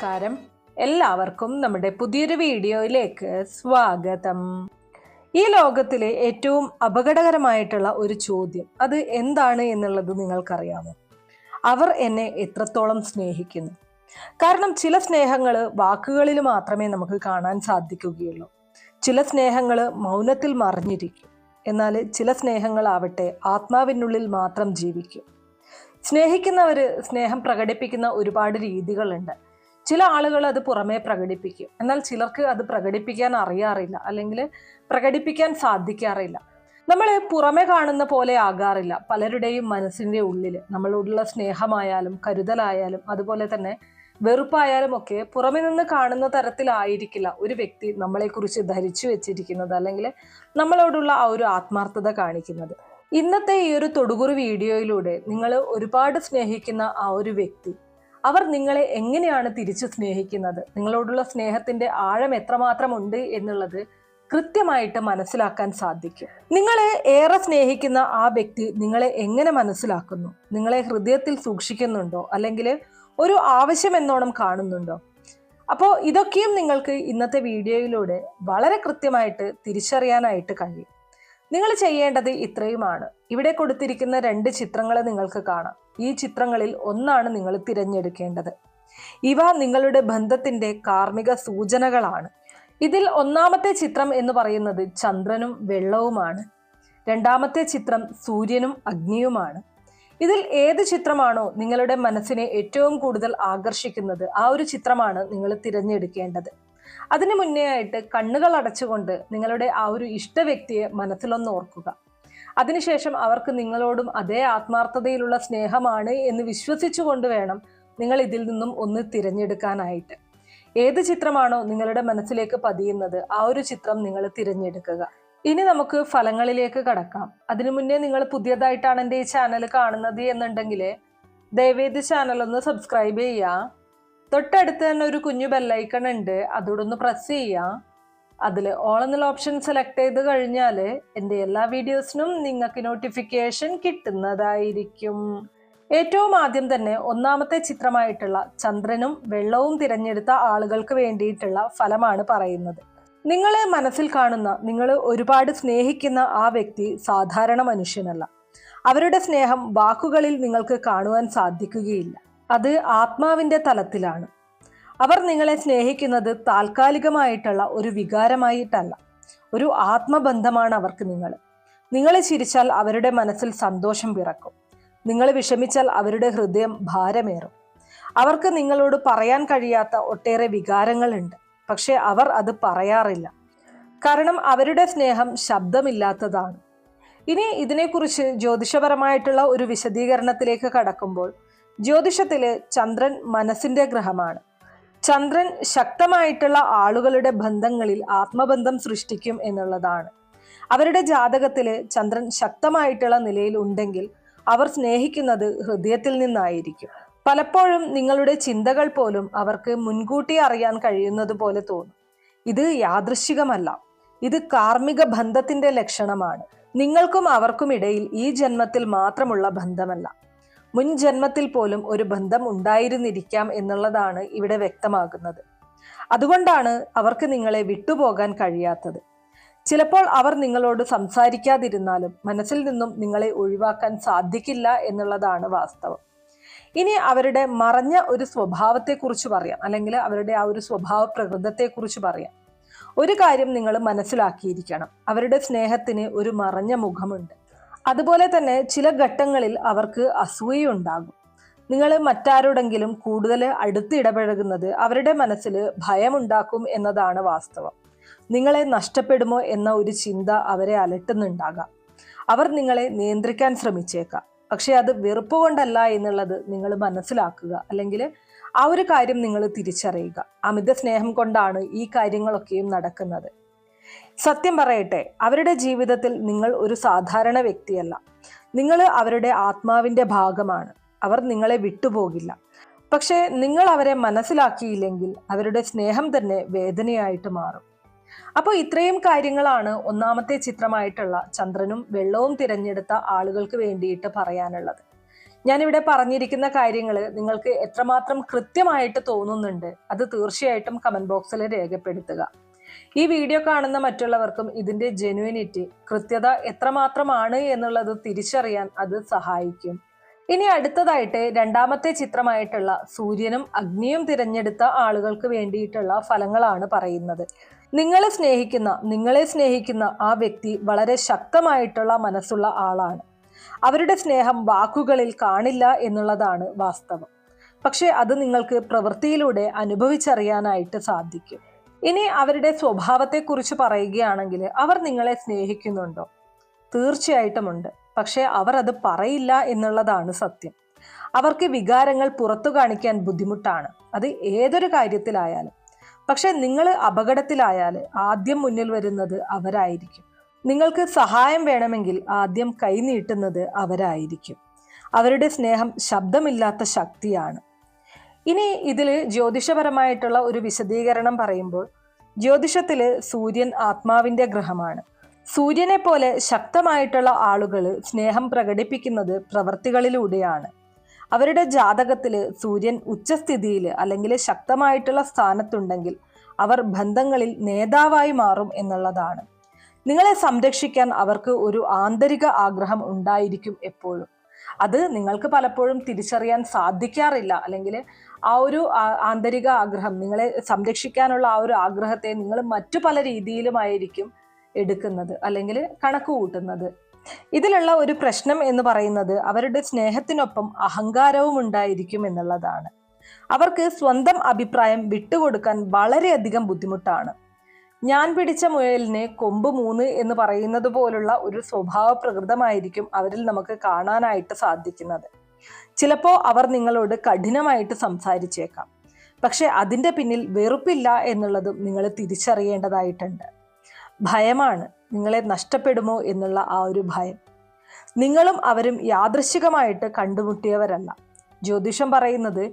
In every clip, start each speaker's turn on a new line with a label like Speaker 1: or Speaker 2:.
Speaker 1: നമസ്കാരം. എല്ലാവർക്കും നമ്മുടെ പുതിയൊരു വീഡിയോയിലേക്ക് സ്വാഗതം. ഈ ലോകത്തിലെ ഏറ്റവും അപകടകരമായിട്ടുള്ള ഒരു ചോദ്യം അത് എന്താണ് എന്നുള്ളത് നിങ്ങൾക്കറിയാമോ? അവർ എന്നെ എത്രത്തോളം സ്നേഹിക്കുന്നു. കാരണം ചില സ്നേഹങ്ങൾ വാക്കുകളിൽ മാത്രമേ നമുക്ക് കാണാൻ സാധിക്കുകയുള്ളൂ. ചില സ്നേഹങ്ങൾ മൗനത്തിൽ മറിഞ്ഞിരിക്കും. എന്നാൽ ചില സ്നേഹങ്ങളാവട്ടെ ആത്മാവിനുള്ളിൽ മാത്രം ജീവിക്കും. സ്നേഹിക്കുന്നവർ സ്നേഹം പ്രകടിപ്പിക്കുന്ന ഒരുപാട് രീതികളുണ്ട്. ചില ആളുകൾ അത് പുറമേ പ്രകടിപ്പിക്കും, എന്നാൽ ചിലർക്ക് അത് പ്രകടിപ്പിക്കാൻ അറിയാറില്ല, അല്ലെങ്കിൽ പ്രകടിപ്പിക്കാൻ സാധിക്കാറില്ല. നമ്മൾ പുറമെ കാണുന്ന പോലെ ആകാറില്ല. പലരുടെയും മനസ്സിൻ്റെ ഉള്ളിൽ നമ്മളോടുള്ള സ്നേഹമായാലും കരുതലായാലും അതുപോലെ തന്നെ വെറുപ്പായാലും ഒക്കെ പുറമെ നിന്ന് കാണുന്ന തരത്തിലായിരിക്കില്ല ഒരു വ്യക്തി നമ്മളെക്കുറിച്ച് ധരിച്ചു വെച്ചിരിക്കുന്നത്, അല്ലെങ്കിൽ നമ്മളോടുള്ള ആ ഒരു ആത്മാർത്ഥത കാണിക്കുന്നത്. ഇന്നത്തെ ഈ ഒരു തൊടുകുറി വീഡിയോയിലൂടെ നിങ്ങൾ ഒരുപാട് സ്നേഹിക്കുന്ന ആ ഒരു വ്യക്തി, അവർ നിങ്ങളെ എങ്ങനെയാണ് തിരിച്ചു സ്നേഹിക്കുന്നത്, നിങ്ങളോടുള്ള സ്നേഹത്തിന്റെ ആഴം എത്രമാത്രം ഉണ്ട് എന്നുള്ളത് കൃത്യമായിട്ട് മനസ്സിലാക്കാൻ സാധിക്കും. നിങ്ങളെ ഏറെ സ്നേഹിക്കുന്ന ആ വ്യക്തി നിങ്ങളെ എങ്ങനെ മനസ്സിലാക്കുന്നു, നിങ്ങളെ ഹൃദയത്തിൽ സൂക്ഷിക്കുന്നുണ്ടോ, അല്ലെങ്കിൽ ഒരു ആവശ്യം എന്നോണം കാണുന്നുണ്ടോ? അപ്പോൾ ഇതൊക്കെയും നിങ്ങൾക്ക് ഇന്നത്തെ വീഡിയോയിലൂടെ വളരെ കൃത്യമായിട്ട് തിരിച്ചറിയാനായിട്ട് കഴിയും. നിങ്ങൾ ചെയ്യേണ്ടത് ഇത്രയുമാണ്. ഇവിടെ കൊടുത്തിരിക്കുന്ന 2 ചിത്രങ്ങൾ നിങ്ങൾക്ക് കാണാം. ഈ ചിത്രങ്ങളിൽ ഒന്നാണ് നിങ്ങൾ തിരഞ്ഞെടുക്കേണ്ടത്. ഇവ നിങ്ങളുടെ ബന്ധത്തിന്റെ കാർമ്മിക സൂചനകളാണ്. ഇതിൽ ഒന്നാമത്തെ ചിത്രം എന്ന് പറയുന്നത് ചന്ദ്രനും വെള്ളവുമാണ്. രണ്ടാമത്തെ ചിത്രം സൂര്യനും അഗ്നിയുമാണ്. ഇതിൽ ഏത് ചിത്രമാണോ നിങ്ങളുടെ മനസ്സിനെ ഏറ്റവും കൂടുതൽ ആകർഷിക്കുന്നത്, ആ ഒരു ചിത്രമാണ് നിങ്ങൾ തിരഞ്ഞെടുക്കേണ്ടത്. അതിനു മുന്നേ ആയിട്ട് കണ്ണുകൾ അടച്ചുകൊണ്ട് നിങ്ങളുടെ ആ ഒരു ഇഷ്ട വ്യക്തിയെ മനസ്സിലൊന്ന് ഓർക്കുക. അതിനുശേഷം അവർക്ക് നിങ്ങളോടും അതേ ആത്മാർത്ഥതയിലുള്ള സ്നേഹമാണ് എന്ന് വിശ്വസിച്ചുകൊണ്ട് വേണം നിങ്ങൾ ഇതിൽ നിന്നും ഒന്ന് തിരഞ്ഞെടുക്കാനായിട്ട്. ഏത് ചിത്രമാണോ നിങ്ങളുടെ മനസ്സിലേക്ക് പതിയുന്നത്, ആ ഒരു ചിത്രം നിങ്ങൾ തിരഞ്ഞെടുക്കുക. ഇനി നമുക്ക് ഫലങ്ങളിലേക്ക് കടക്കാം. അതിനു മുന്നേ നിങ്ങൾ പുതിയതായിട്ടാണ് എൻ്റെ ഈ ചാനൽ കാണുന്നത് എന്നുണ്ടെങ്കിൽ ദയവേത് ചാനൽ ഒന്ന് സബ്സ്ക്രൈബ് ചെയ്യുക. തൊട്ടടുത്ത് തന്നെ ഒരു കുഞ്ഞു ബെല്ലൈക്കൺ ഉണ്ട്, അതോടൊന്ന് പ്രസ് ചെയ്യുക. അതിൽ ഓൾ എന്നുള്ള ഓപ്ഷൻ സെലക്ട് ചെയ്ത് കഴിഞ്ഞാൽ എൻ്റെ എല്ലാ വീഡിയോസിനും നിങ്ങൾക്ക് നോട്ടിഫിക്കേഷൻ കിട്ടുന്നതായിരിക്കും. ഏറ്റവും ആദ്യം തന്നെ ഒന്നാമത്തെ ചിത്രമായിട്ടുള്ള ചന്ദ്രനും വെള്ളവും തിരഞ്ഞെടുത്ത ആളുകൾക്ക് വേണ്ടിയിട്ടുള്ള ഫലമാണ് പറയുന്നത്. നിങ്ങളെ മനസ്സിൽ കാണുന്ന, നിങ്ങൾ ഒരുപാട് സ്നേഹിക്കുന്ന ആ വ്യക്തി സാധാരണ മനുഷ്യനല്ല. അവരുടെ സ്നേഹം വാക്കുകളിൽ നിങ്ങൾക്ക് കാണുവാൻ സാധിക്കുകയില്ല. അത് ആത്മാവിൻ്റെ തലത്തിലാണ്. അവർ നിങ്ങളെ സ്നേഹിക്കുന്നത് താൽക്കാലികമായിട്ടുള്ള ഒരു വികാരമായിട്ടല്ല, ഒരു ആത്മബന്ധമാണ് അവർക്ക്. നിങ്ങൾ ചിരിച്ചാൽ അവരുടെ മനസ്സിൽ സന്തോഷം പിറക്കും. നിങ്ങൾ വിഷമിച്ചാൽ അവരുടെ ഹൃദയം ഭാരമേറും. അവർക്ക് നിങ്ങളോട് പറയാൻ കഴിയാത്ത ഒട്ടേറെ വികാരങ്ങളുണ്ട്, പക്ഷെ അവർ അത് പറയാറില്ല. കാരണം അവരുടെ സ്നേഹം ശബ്ദമില്ലാത്തതാണ്. ഇനി ഇതിനെക്കുറിച്ച് ജ്യോതിഷപരമായിട്ടുള്ള ഒരു വിശദീകരണത്തിലേക്ക് കടക്കുമ്പോൾ, ജ്യോതിഷത്തില് ചന്ദ്രൻ മനസ്സിന്റെ ഗ്രഹമാണ്. ചന്ദ്രൻ ശക്തമായിട്ടുള്ള ആളുകളുടെ ബന്ധങ്ങളിൽ ആത്മബന്ധം സൃഷ്ടിക്കും എന്നുള്ളതാണ്. അവരുടെ ജാതകത്തില് ചന്ദ്രൻ ശക്തമായിട്ടുള്ള നിലയിൽ ഉണ്ടെങ്കിൽ അവർ സ്നേഹിക്കുന്നത് ഹൃദയത്തിൽ നിന്നായിരിക്കും. പലപ്പോഴും നിങ്ങളുടെ ചിന്തകൾ പോലും അവർക്ക് മുൻകൂട്ടി അറിയാൻ കഴിയുന്നത് പോലെ തോന്നും. ഇത് യാദൃശ്ചികമല്ല, ഇത് കാർമ്മിക ബന്ധത്തിന്റെ ലക്ഷണമാണ്. നിങ്ങൾക്കും അവർക്കും ഇടയിൽ ഈ ജന്മത്തിൽ മാത്രമുള്ള ബന്ധമല്ല, മുൻ ജന്മത്തിൽ പോലും ഒരു ബന്ധം ഉണ്ടായിരുന്നിരിക്കാം എന്നുള്ളതാണ് ഇവിടെ വ്യക്തമാകുന്നത്. അതുകൊണ്ടാണ് അവർക്ക് നിങ്ങളെ വിട്ടുപോകാൻ കഴിയാത്തത്. ചിലപ്പോൾ അവർ നിങ്ങളോട് സംസാരിക്കാതിരുന്നാലും മനസ്സിൽ നിന്നും നിങ്ങളെ ഒഴിവാക്കാൻ സാധിക്കില്ല എന്നുള്ളതാണ് വാസ്തവം. ഇനി അവരുടെ മറഞ്ഞ ഒരു സ്വഭാവത്തെക്കുറിച്ച് പറയാം, അല്ലെങ്കിൽ അവരുടെ ആ ഒരു സ്വഭാവ പ്രകൃതത്തെക്കുറിച്ച് പറയാം. ഒരു കാര്യം നിങ്ങൾ മനസ്സിലാക്കിയിരിക്കണം, അവരുടെ സ്നേഹത്തിന് ഒരു മറഞ്ഞ മുഖമുണ്ട്. അതുപോലെ തന്നെ ചില ഘട്ടങ്ങളിൽ അവർക്ക് അസൂയയുണ്ടാകും. നിങ്ങൾ മറ്റാരോടെങ്കിലും കൂടുതൽ അടുത്തിടപഴകുന്നത് അവരുടെ മനസ്സിൽ ഭയമുണ്ടാക്കും എന്നതാണ് വാസ്തവം. നിങ്ങളെ നഷ്ടപ്പെടുമോ എന്ന ഒരു ചിന്ത അവരെ അലട്ടുന്നുണ്ടാകാം. അവർ നിങ്ങളെ നിയന്ത്രിക്കാൻ ശ്രമിച്ചേക്കാം, പക്ഷെ അത് വെറുപ്പ് കൊണ്ടല്ല എന്നുള്ളത് നിങ്ങൾ മനസ്സിലാക്കുക, അല്ലെങ്കിൽ ആ ഒരു കാര്യം നിങ്ങൾ തിരിച്ചറിയുക. അമിത സ്നേഹം കൊണ്ടാണ് ഈ കാര്യങ്ങളൊക്കെയും നടക്കുന്നത്. സത്യം പറയട്ടെ, അവരുടെ ജീവിതത്തിൽ നിങ്ങൾ ഒരു സാധാരണ വ്യക്തിയല്ല. നിങ്ങൾ അവരുടെ ആത്മാവിൻ്റെ ഭാഗമാണ്. അവർ നിങ്ങളെ വിട്ടുപോകില്ല. പക്ഷേ നിങ്ങൾ അവരെ മനസ്സിലാക്കിയില്ലെങ്കിൽ അവരുടെ സ്നേഹം തന്നെ വേദനയായിട്ട് മാറും. അപ്പോൾ ഇത്രയും കാര്യങ്ങളാണ് ഒന്നാമത്തെ ചിത്രമായിട്ടുള്ള ചന്ദ്രനും വെള്ളവും തിരഞ്ഞെടുത്ത ആളുകൾക്ക് വേണ്ടിയിട്ട് പറയാനുള്ളത്. ഞാനിവിടെ പറഞ്ഞിരിക്കുന്ന കാര്യങ്ങൾ നിങ്ങൾക്ക് എത്രമാത്രം കൃത്യമായിട്ട് തോന്നുന്നുണ്ട് അത് തീർച്ചയായിട്ടും കമന്റ് ബോക്സിൽ രേഖപ്പെടുത്തുക. ഈ വീഡിയോ കാണുന്ന മറ്റുള്ളവർക്കും ഇതിന്റെ ജെന്യുനിറ്റി, കൃത്യത എത്രമാത്രമാണ് എന്നുള്ളത് തിരിച്ചറിയാൻ അത് സഹായിക്കും. ഇനി അടുത്തതായിട്ട് രണ്ടാമത്തെ ചിത്രമായിട്ടുള്ള സൂര്യനും അഗ്നിയും തിരഞ്ഞെടുത്ത ആളുകൾക്ക് വേണ്ടിയിട്ടുള്ള ഫലങ്ങളാണ് പറയുന്നത്. നിങ്ങളെ സ്നേഹിക്കുന്ന ആ വ്യക്തി വളരെ ശക്തമായിട്ടുള്ള മനസ്സുള്ള ആളാണ്. അവരുടെ സ്നേഹം വാക്കുകളിൽ കാണില്ല എന്നുള്ളതാണ് വാസ്തവം. പക്ഷെ അത് നിങ്ങൾക്ക് പ്രവൃത്തിയിലൂടെ അനുഭവിച്ചറിയാനായിട്ട് സാധിക്കും. ഇനി അവരുടെ സ്വഭാവത്തെക്കുറിച്ച് പറയുകയാണെങ്കിൽ, അവർ നിങ്ങളെ സ്നേഹിക്കുന്നുണ്ടോ? തീർച്ചയായിട്ടും ഉണ്ട്. പക്ഷെ അവർ അത് പറയില്ല എന്നുള്ളതാണ് സത്യം. അവർക്ക് വികാരങ്ങൾ പുറത്തു കാണിക്കാൻ ബുദ്ധിമുട്ടാണ്, അത് ഏതൊരു കാര്യത്തിലായാലും. പക്ഷെ നിങ്ങൾ അപകടത്തിലായാൽ ആദ്യം മുന്നിൽ വരുന്നത് അവരായിരിക്കും. നിങ്ങൾക്ക് സഹായം വേണമെങ്കിൽ ആദ്യം കൈനീട്ടുന്നത് അവരായിരിക്കും. അവരുടെ സ്നേഹം ശബ്ദമില്ലാത്ത ശക്തിയാണ്. ഇനി ഇതിൽ ജ്യോതിഷപരമായിട്ടുള്ള ഒരു വിശദീകരണം പറയുമ്പോൾ, ജ്യോതിഷത്തില് സൂര്യൻ ആത്മാവിന്റെ ഗ്രഹമാണ്. സൂര്യനെ പോലെ ശക്തമായിട്ടുള്ള ആളുകൾ സ്നേഹം പ്രകടിപ്പിക്കുന്നത് പ്രവൃത്തികളിലൂടെയാണ്. അവരുടെ ജാതകത്തില് സൂര്യൻ ഉച്ചസ്ഥിതിയിൽ അല്ലെങ്കിൽ ശക്തമായിട്ടുള്ള സ്ഥാനത്തുണ്ടെങ്കിൽ അവർ ബന്ധങ്ങളിൽ നേതാവായി മാറും എന്നുള്ളതാണ്. നിങ്ങളെ സംരക്ഷിക്കാൻ അവർക്ക് ഒരു ആന്തരിക ആഗ്രഹം ഉണ്ടായിരിക്കും എപ്പോഴും. അത് നിങ്ങൾക്ക് പലപ്പോഴും തിരിച്ചറിയാൻ സാധിക്കാറില്ല. അല്ലെങ്കിൽ ആ ഒരു ആന്തരിക ആഗ്രഹം, നിങ്ങളെ സംരക്ഷിക്കാനുള്ള ആ ഒരു ആഗ്രഹത്തെ നിങ്ങൾ മറ്റു പല രീതിയിലുമായിരിക്കും എടുക്കുന്നത് അല്ലെങ്കിൽ കണക്ക് കൂട്ടുന്നത്. ഇതിലുള്ള ഒരു പ്രശ്നം എന്ന് പറയുന്നത് അവരുടെ സ്നേഹത്തിനൊപ്പം അഹങ്കാരവും ഉണ്ടായിരിക്കും എന്നുള്ളതാണ്. അവർക്ക് സ്വന്തം അഭിപ്രായം വിട്ടുകൊടുക്കാൻ വളരെയധികം ബുദ്ധിമുട്ടാണ്. ഞാൻ പിടിച്ച മുയലിന് കൊമ്പ് 3 എന്ന് പറയുന്നത് പോലുള്ള ഒരു സ്വഭാവ പ്രകൃതമായിരിക്കും അവരിൽ നമുക്ക് കാണാനായിട്ട് സാധിക്കുന്നത്. ചിലപ്പോൾ അവർ നിങ്ങളോട് കഠിനമായിട്ട് സംസാരിച്ചേക്കാം. പക്ഷെ അതിൻ്റെ പിന്നിൽ വെറുപ്പില്ല എന്നുള്ളതും നിങ്ങൾ തിരിച്ചറിയേണ്ടതായിട്ടുണ്ട്. ഭയമാണ്, നിങ്ങളെ നഷ്ടപ്പെടുമോ എന്നുള്ള ആ ഒരു ഭയം. നിങ്ങളും അവരും യാദൃശ്ചികമായിട്ട് കണ്ടുമുട്ടിയവരല്ല. ജ്യോതിഷം പറയുന്നത്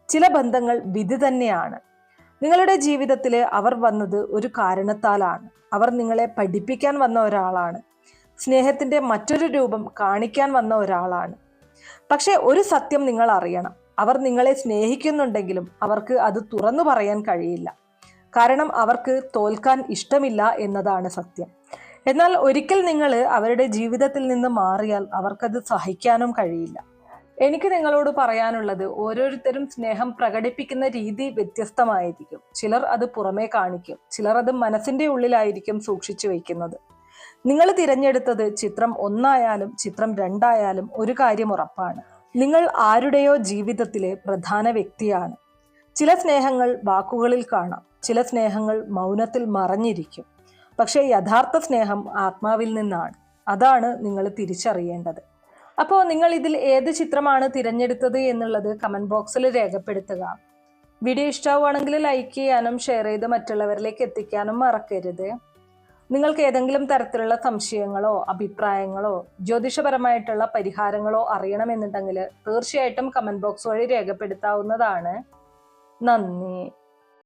Speaker 1: ചില ബന്ധങ്ങൾ വിധി തന്നെയാണ്. നിങ്ങളുടെ ജീവിതത്തിൽ അവർ വന്നത് ഒരു കാരണത്താലാണ്. അവർ നിങ്ങളെ പഠിപ്പിക്കാൻ വന്ന ഒരാളാണ്. സ്നേഹത്തിന്റെ മറ്റൊരു രൂപം കാണിക്കാൻ വന്ന ഒരാളാണ്. പക്ഷെ ഒരു സത്യം നിങ്ങൾ അറിയണം, അവർ നിങ്ങളെ സ്നേഹിക്കുന്നുണ്ടെങ്കിലും അവർക്ക് അത് തുറന്നു പറയാൻ കഴിയില്ല. കാരണം അവർക്ക് തോൽക്കാൻ ഇഷ്ടമില്ല എന്നതാണ് സത്യം. എന്നാൽ ഒരിക്കൽ നിങ്ങൾ അവരുടെ ജീവിതത്തിൽ നിന്ന് മാറിയാൽ അവർക്കത് സഹിക്കാനും കഴിയില്ല. എനിക്ക് നിങ്ങളോട് പറയാനുള്ളത്, ഓരോരുത്തരും സ്നേഹം പ്രകടിപ്പിക്കുന്ന രീതി വ്യത്യസ്തമായിരിക്കും. ചിലർ അത് പുറമേ കാണിക്കും, ചിലർ അത് മനസ്സിന്റെ ഉള്ളിലായിരിക്കും സൂക്ഷിച്ചു വയ്ക്കുന്നത്. നിങ്ങൾ തിരഞ്ഞെടുത്തത് ചിത്രം 1 ആയാലും ചിത്രം 2 ആയാലും ഒരു കാര്യം ഉറപ്പാണ്, നിങ്ങൾ ആരുടെയോ ജീവിതത്തിലെ പ്രധാന വ്യക്തിയാണ്. ചില സ്നേഹങ്ങൾ വാക്കുകളിൽ കാണാം, ചില സ്നേഹങ്ങൾ മൗനത്തിൽ മറഞ്ഞിരിക്കും. പക്ഷേ യഥാർത്ഥ സ്നേഹം ആത്മാവിൽ നിന്നാണ്. അതാണ് നിങ്ങൾ തിരിച്ചറിയേണ്ടത്. അപ്പോൾ നിങ്ങൾ ഇതിൽ ഏത് ചിത്രമാണ് തിരഞ്ഞെടുത്തത് എന്നുള്ളത് കമന്റ് ബോക്സിൽ രേഖപ്പെടുത്തുക. വീഡിയോ ഇഷ്ടമാവുകയാണെങ്കിൽ ലൈക്ക് ചെയ്യാനും ഷെയർ ചെയ്ത് മറ്റുള്ളവരിലേക്ക് എത്തിക്കാനും മറക്കരുത്. നിങ്ങൾക്ക് ഏതെങ്കിലും തരത്തിലുള്ള സംശയങ്ങളോ അഭിപ്രായങ്ങളോ ജ്യോതിഷപരമായിട്ടുള്ള പരിഹാരങ്ങളോ അറിയണമെന്നുണ്ടെങ്കിൽ തീർച്ചയായിട്ടും കമന്റ് ബോക്സ് വഴി രേഖപ്പെടുത്താവുന്നതാണ്. നന്ദി.